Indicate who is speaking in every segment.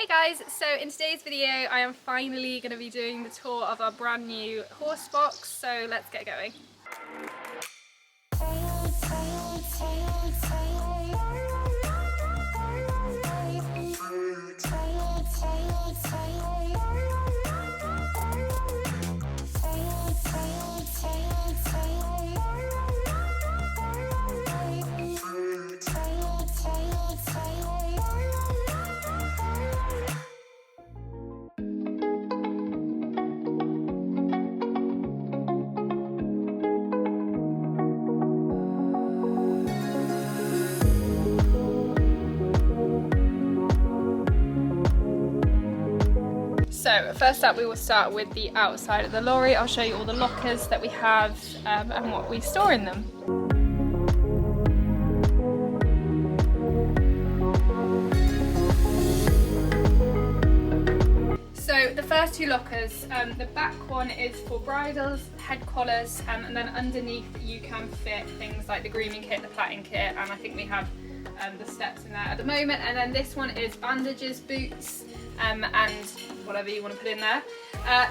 Speaker 1: guys, so in today's video I am finally going to be doing the tour of our brand new Horsebox, so let's get going. So first up we will start with the outside of the lorry. I'll show you all the lockers that we have and what we store in them. So the first two lockers, the back one is for bridles, head collars, and then underneath you can fit things like the grooming kit, the plaiting kit, and I think we have the steps in there at the moment. And then this one is bandages, boots, and whatever you want to put in there.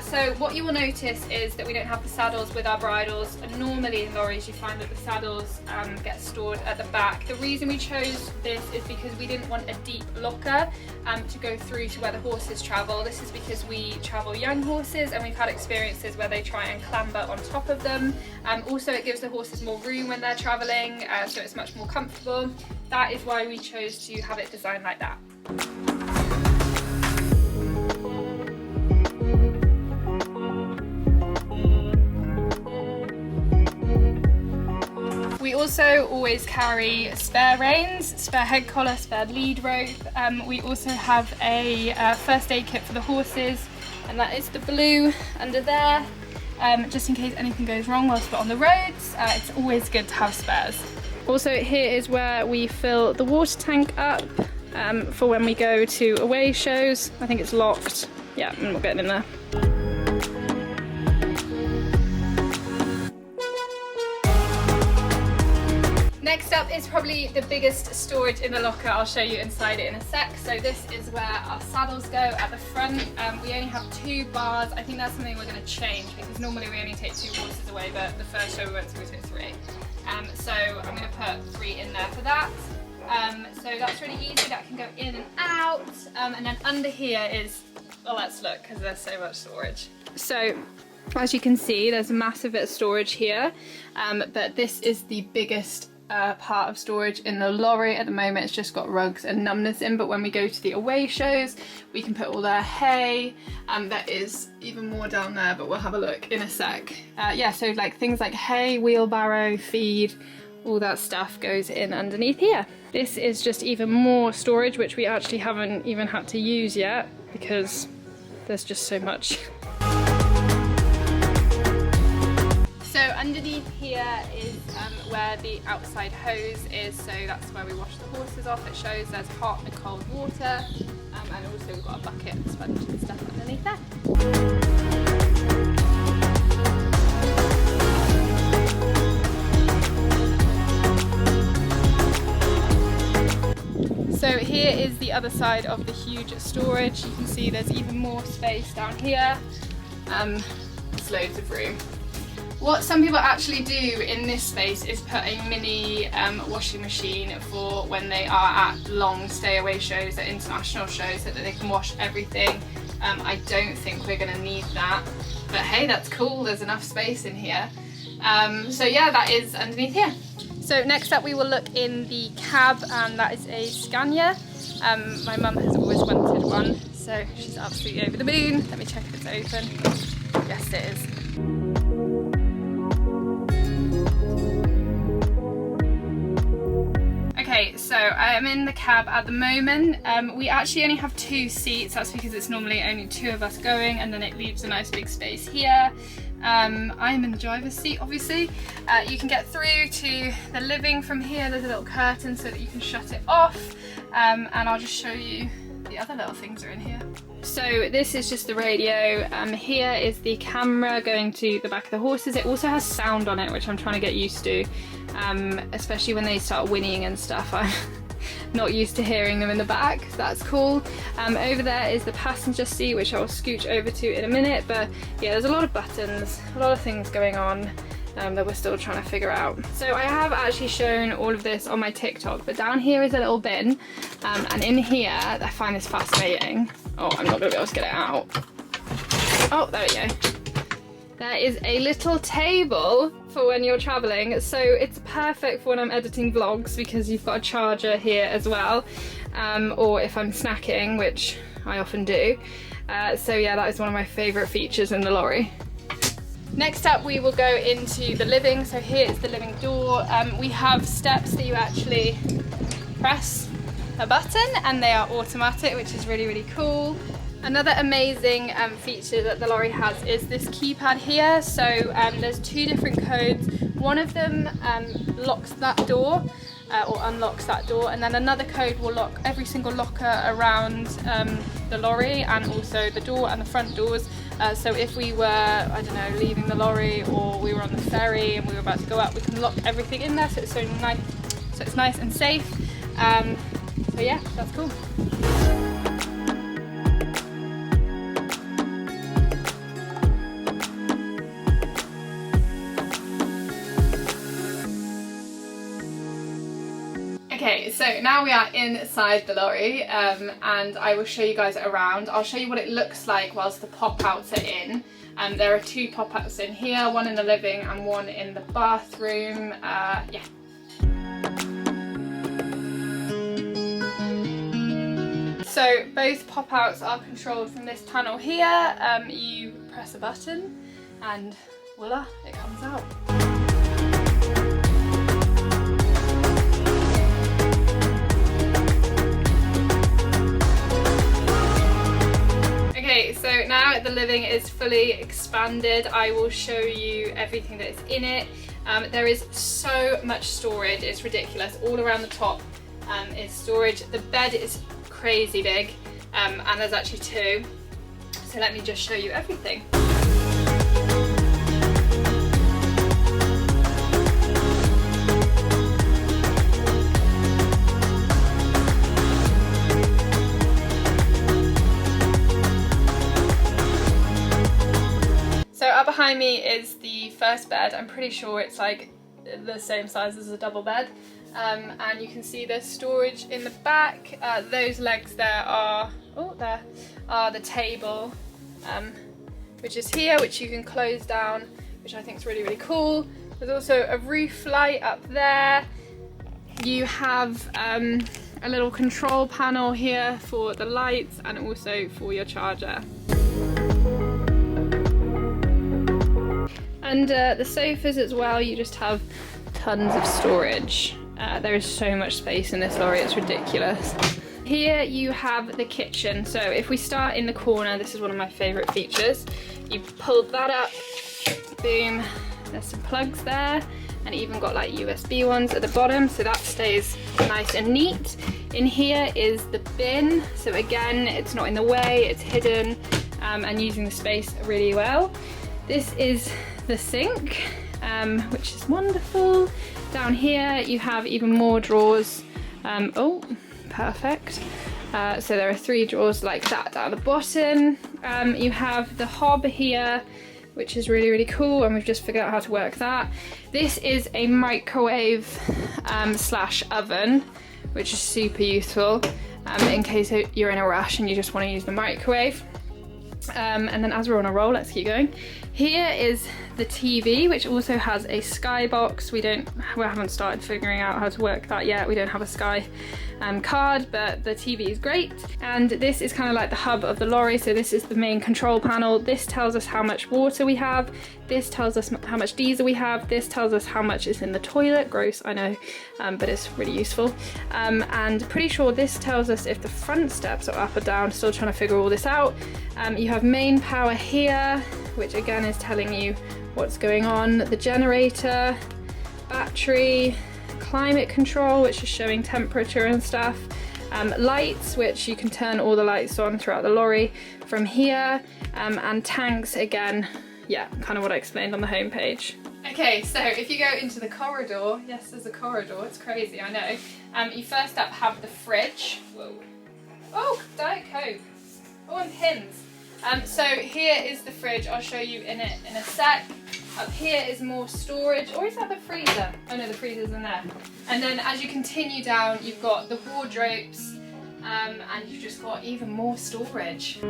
Speaker 1: So what you will notice is that we don't have the saddles with our bridles, and normally in lorries you find that the saddles get stored at the back. The reason we chose this is because we didn't want a deep locker to go through to where the horses travel. This is because we travel young horses and we've had experiences where they try and clamber on top of them. Also it gives the horses more room when they're travelling, so it's much more comfortable. That is why we chose to have it designed like that. We also always carry spare reins, spare head collar, spare lead rope. We also have a first aid kit for the horses, and that is the blue under there, just in case anything goes wrong whilst we're on the roads. It's always good to have spares. Also here is where we fill the water tank up for when we go to away shows. I think it's locked. Yeah, I'm not getting in there. Next up is probably the biggest storage in the locker. I'll show you inside it in a sec. So this is where our saddles go at the front. We only have 2 bars. I think that's something we're going to change because normally we only take 2 horses away, but the first show we went to we took 3. So I'm going to put 3 in there for that. So that's really easy, that can go in and out. And then under here is, well, let's look because there's so much storage. So as you can see, there's a massive bit of storage here, but this is the biggest part of storage in the lorry. At the moment it's just got rugs and numbness in, but when we go to the away shows we can put all their hay. There is even more down there, but we'll have a look in a sec. Yeah, so like things like hay, wheelbarrow, feed, all that stuff goes in underneath here. This is just even more storage, which we actually haven't even had to use yet because there's just so much. So underneath here is where the outside hose is, so that's where we wash the horses off. It shows there's hot and cold water, and also we've got a bucket and sponge and stuff underneath there. So here is the other side of the huge storage. You can see there's even more space down here. There's loads of room. What some people actually do in this space is put a mini washing machine for when they are at long stay away shows, at international shows, so that they can wash everything. I don't think we're going to need that, but hey, that's cool, there's enough space in here. So yeah, that is underneath here. So next up we will look in the cab, and that is a Scania. My mum has always wanted one, so she's absolutely over the moon. Let me check if it's open. Yes, it is. Okay, so I am in the cab at the moment. We actually only have 2 seats. That's because it's normally only 2 of us going, and then it leaves a nice big space here. I'm in the driver's seat, obviously. You can get through to the living from here. There's a little curtain so that you can shut it off, and I'll just show you the other little things are in here. So this is just the radio. Here is the camera going to the back of the horses. It also has sound on it, which I'm trying to get used to, especially when they start whinnying and stuff. not used to hearing them in the back, so that's cool. Over there is the passenger seat, which I'll scooch over to in a minute, but yeah, there's a lot of buttons, a lot of things going on that we're still trying to figure out. So I have actually shown all of this on my TikTok, but down here is a little bin, and in here, I find this fascinating. Oh, I'm not gonna be able to get it out. Oh, there we go. There is a little table for when you're traveling, so it's perfect for when I'm editing vlogs because you've got a charger here as well, or if I'm snacking, which I often do. So yeah, that is one of my favourite features in the lorry. Next up we will go into the living. So here is the living door. We have steps that you actually press a button and they are automatic, which is really, really cool. Another amazing feature that the lorry has is this keypad here. So there's two different codes. One of them locks that door or unlocks that door, and then another code will lock every single locker around the lorry and also the door and the front doors. So if we were, I don't know, leaving the lorry or we were on the ferry and we were about to go out, we can lock everything in there, so it's so nice, so it's nice and safe. So yeah, that's cool. Okay, so now we are inside the lorry, and I will show you guys around. I'll show you what it looks like whilst the pop-outs are in. There are two pop-outs in here, one in the living and one in the bathroom. Yeah. So both pop-outs are controlled from this panel here. You press a button and voila, it comes out. Okay, so now the living is fully expanded. I will show you everything that is in it. There is so much storage, it's ridiculous. All around the top is storage. The bed is crazy big, and there's actually two. So let me just show you everything. Behind me is the first bed. I'm pretty sure it's like the same size as a double bed, and you can see there's storage in the back. Those legs there are, there are the table, which is here, which you can close down, which I think is really, really cool. There's also a roof light up there. You have a little control panel here for the lights and also for your charger. And the sofas as well, you just have tons of storage. There is so much space in this lorry, it's ridiculous. Here you have the kitchen. So if we start in the corner, this is one of my favourite features. You pull that up, boom, there's some plugs there, and even got like USB ones at the bottom, so that stays nice and neat. In here is the bin, so again, it's not in the way, it's hidden, and using the space really well. This is the sink, which is wonderful. Down here you have even more drawers. Oh, perfect. So there are 3 drawers like that down the bottom. You have the hob here, which is really, really cool, and we've just figured out how to work that. This is a microwave slash oven, which is super useful in case you're in a rush and you just want to use the microwave. And then as we're on a roll, let's keep going. Here is the TV, which also has a Sky box. We haven't started figuring out how to work that yet. We don't have a Sky card, but the TV is great. And this is kind of like the hub of the lorry. So this is the main control panel. This tells us how much water we have. This tells us how much diesel we have. This tells us how much is in the toilet. Gross, I know, but it's really useful. And pretty sure this tells us if the front steps are up or down. Still trying to figure all this out. You have main power here, which again is telling you what's going on. The generator, battery, climate control, which is showing temperature and stuff. Lights, which you can turn all the lights on throughout the lorry from here. And tanks, again, yeah, kind of what I explained on the homepage. Okay, so if you go into the corridor, yes, there's a corridor, it's crazy, I know. You first up have the fridge. Whoa. Oh, Diet Coke. Oh, and pins. So here is the fridge. I'll show you in it in a sec. Up here is more storage. Or is that the freezer? Oh no, the freezer's in there. And then as you continue down, you've got the wardrobes, and you've just got even more storage.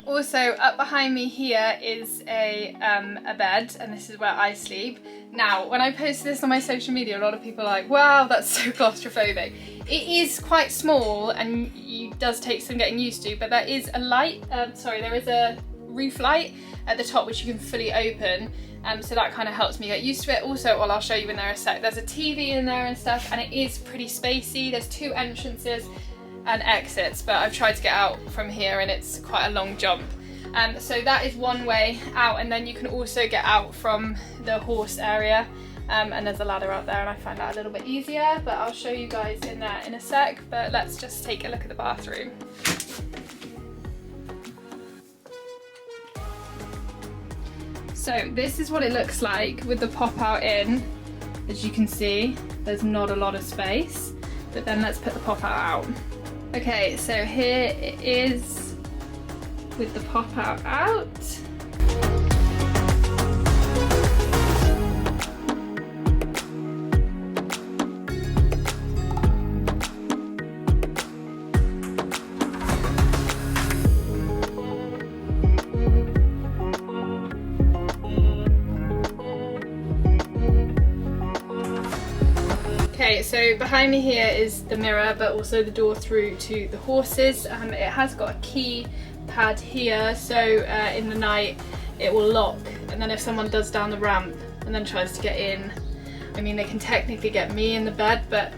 Speaker 1: Also, up behind me here is a bed, and this is where I sleep. Now, when I posted this on my social media, a lot of people are like, wow, that's so claustrophobic. It is quite small, and it does take some getting used to, but there is a light, there is a roof light at the top which you can fully open, so that kind of helps me get used to it. Also, well, I'll show you in there in a sec, there's a TV in there and stuff, and it is pretty spacey. There's 2 entrances and exits, but I've tried to get out from here and it's quite a long jump. So that is one way out, and then you can also get out from the horse area, and there's a ladder out there, and I find that a little bit easier, but I'll show you guys in there in a sec. But let's just take a look at the bathroom. So this is what it looks like with the pop out in. As you can see, there's not a lot of space, but then let's put the pop out. Okay, so here it is with the pop out. Okay, so behind me here is the mirror, but also the door through to the horses. It has got a key pad here, so in the night it will lock, and then if someone does down the ramp and then tries to get in, I mean, they can technically get me in the bed, but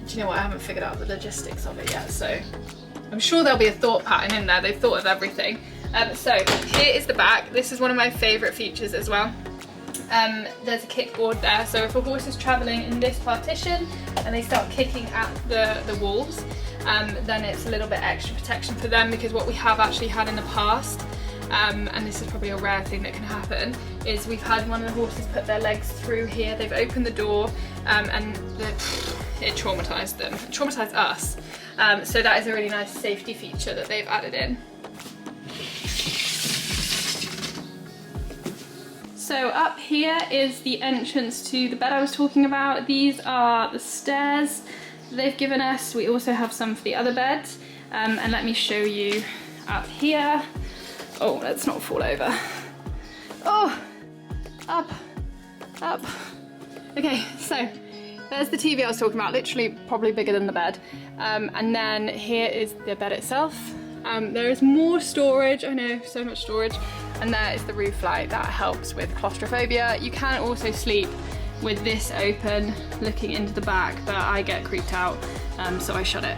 Speaker 1: do you know what, I haven't figured out the logistics of it yet, so I'm sure there'll be a thought pattern in there. They've thought of everything. So here is the back. This is one of my favourite features as well. There's a kickboard there, so if a horse is travelling in this partition and they start kicking at the walls, then it's a little bit extra protection for them, because what we have actually had in the past, and this is probably a rare thing that can happen, is we've had one of the horses put their legs through here, they've opened the door, and it traumatised them, it traumatised us. So that is a really nice safety feature that they've added in. So up here is the entrance to the bed I was talking about. These are the stairs they've given us. We also have some for the other bed, and let me show you up here. Oh, let's not fall over. Oh, up. Okay, so there's the TV I was talking about, literally probably bigger than the bed, and then here is the bed itself. There is more storage, I know, so much storage, and there is the roof light that helps with claustrophobia. You can also sleep with this open looking into the back, but I get creeped out, so I shut it.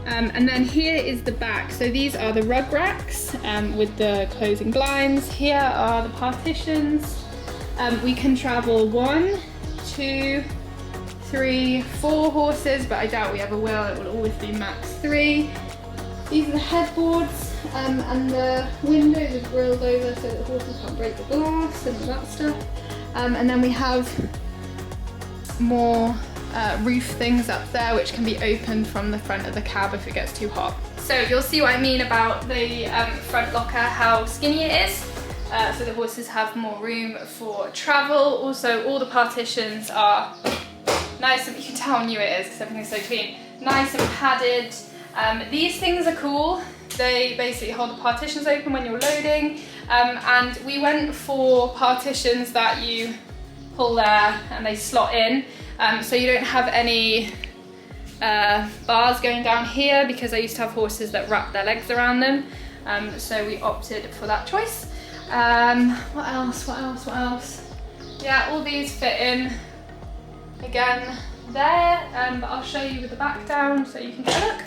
Speaker 1: And then here is the back. So these are the rug racks with the closing blinds. Here are the partitions. We can travel 1, 2, 3, 4 horses, but I doubt we ever will. It will always be max 3. These are the headboards, and the windows are grilled over so that the horses can't break the glass and all that stuff. And then we have more roof things up there which can be opened from the front of the cab if it gets too hot. So you'll see what I mean about the front locker, how skinny it is. So the horses have more room for travel. Also, all the partitions are nice, and you can how new it is because everything's so clean. Nice and padded. These things are cool. They basically hold the partitions open when you're loading, and we went for partitions that you pull there and they slot in, so you don't have any bars going down here, because I used to have horses that wrap their legs around them, so we opted for that choice. What else? Yeah, all these fit in again there, but I'll show you with the back down so you can get a look.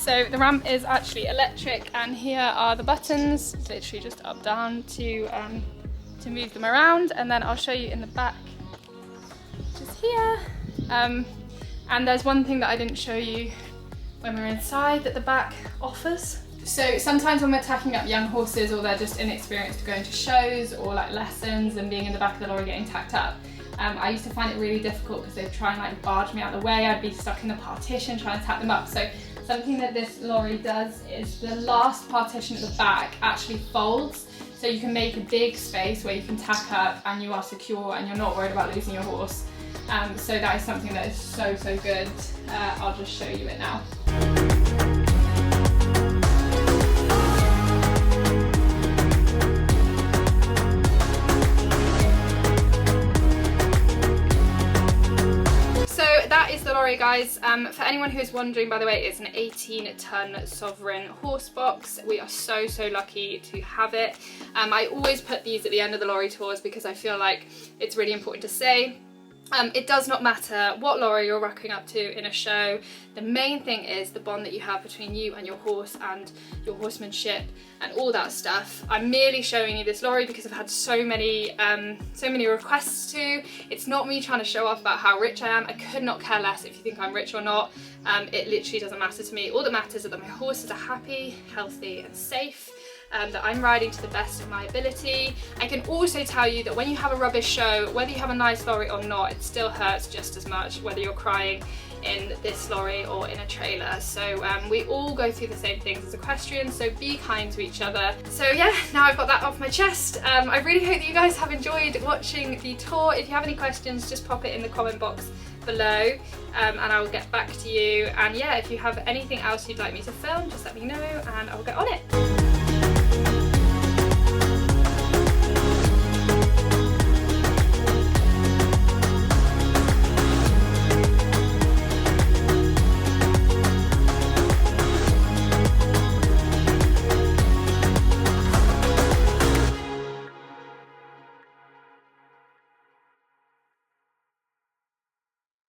Speaker 1: So the ramp is actually electric, and here are the buttons. It's literally just up, down to move them around, and then I'll show you in the back, which is here. And there's one thing that I didn't show you when we're inside that the back offers. So sometimes when we're tacking up young horses, or they're just inexperienced going to shows or like lessons and being in the back of the lorry getting tacked up, I used to find it really difficult because they'd try and like barge me out of the way. I'd be stuck in the partition trying to tack them up. So something that this lorry does is the last partition at the back actually folds, so you can make a big space where you can tack up and you are secure and you're not worried about losing your horse. So that is something that is so good. I'll just show you it now. That is the lorry, guys. For anyone who is wondering, by the way, it's an 18-ton Sovereign Horsebox. We are so lucky to have it. I always put these at the end of the lorry tours because I feel like it's really important to say. It does not matter what lorry you're rocking up to in a show. The main thing is the bond that you have between you and your horse and your horsemanship and all that stuff. I'm merely showing you this lorry because I've had so many requests to. It's not me trying to show off about how rich I am. I could not care less if you think I'm rich or not. It literally doesn't matter to me. All that matters is that my horses are happy, healthy and safe. That I'm riding to the best of my ability. I can also tell you that when you have a rubbish show, whether you have a nice lorry or not, it still hurts just as much whether you're crying in this lorry or in a trailer. So we all go through the same things as equestrians, so be kind to each other. So yeah, now I've got that off my chest. I really hope that you guys have enjoyed watching the tour. If you have any questions, just pop it in the comment box below, and I will get back to you. And yeah, if you have anything else you'd like me to film, just let me know and I'll get on it.